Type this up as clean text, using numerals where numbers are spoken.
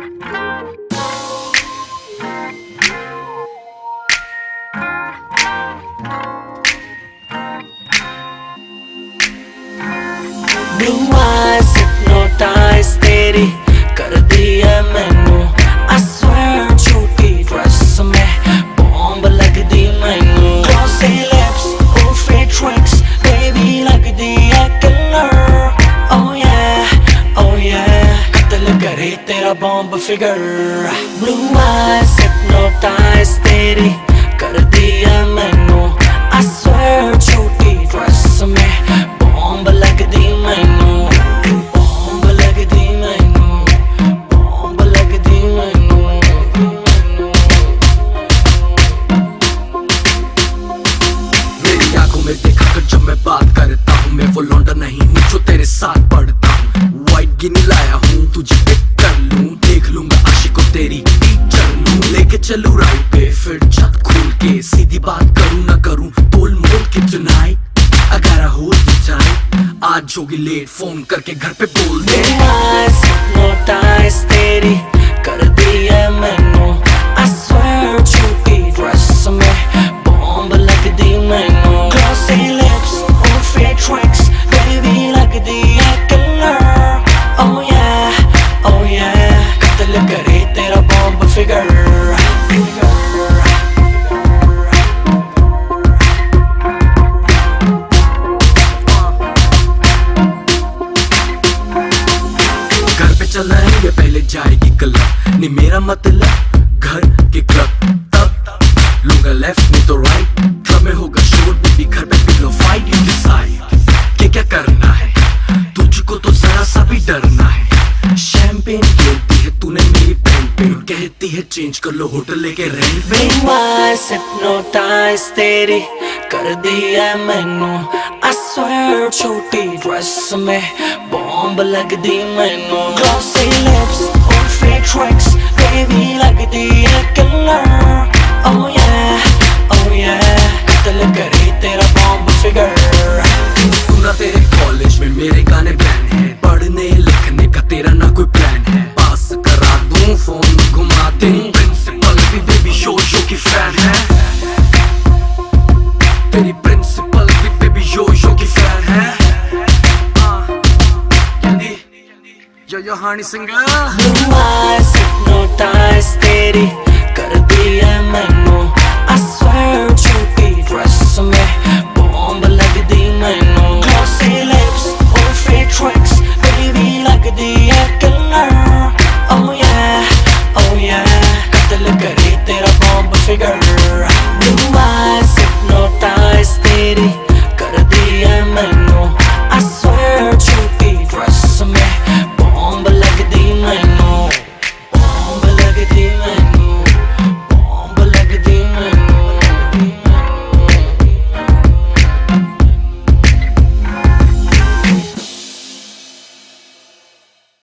Blue eyes hypnotize तेरी कर दी है मैनू I swear छोटी ड्रेस में बॉम्ब लग दी मैनू Glossy lips, all fake tricks baby लग दी है killer Oh yeah कत्ल करे तेरा bomb figure Blue eyes hypnotize तेरी कर दी है मैनू I swear छोटी ड्रेस में बॉम्ब लग दी मैनू बॉम्ब लग दी मैनू बॉम्ब लग दी मैनू मेरी आंखों में देखा कर जब मैं बात करता हूँ मैं वो लौंडा नहीं हूँ जो तेरे साथ पढ़ता हूँ वाइट गिनी लाया हूँ तुझे पिक कर लूँ देख लूंगा आशिकों तेरी टीचर लूँ लेके चलूँ राइट पे फिर छत खोल के सीधी बात करूँ ना करूँ तोल मोल के tonight I gotta hold you tight आज होगी लेट फोन करके घर पे बोल दे hypnotize तेरी कर दी है मैनू I swear छोटी ड्रेस में बॉम्ब लग दी मैनू Glossy lips, all fake tricks baby लग दी है killer Oh yeah कत्ल करे तेरा बॉम्ब फिगर चलाएंगे पहले जाएगी क्लब नहीं मेरा मतलब घर के क्लब तब लूंगा लेफ्ट नहीं तो राइट क्लब में होगा शोर बेबी घर पे पिलो फाइट यू डिसाइड क्या करना है तुझको तो जरा सा भी डरना है शैंपेन गिरती है तूने मेरी पैंट पे कहती है चेंज कर लो होटल लेके रेंट पे hypnotize तेरी कर दी है मैनू I swear छोटी ड्रेस में बॉम्ब लग दी मैनू Glossy lips, all fake tricks baby लग दी है killer Oh yeah कत्ल करे तेरा बॉम्ब फिगर सुना तेरे कॉलेज में मेरे गाने बैन है पढ़ने लिखने का तेरा ना कोई प्लान है पास करा दूं फोन घुमा दूं प्रिंसिपल भी बेबी शो की फैन है तेरी प्रिंसिपल भी बेबी शो की फैन है यो हनी सिंगर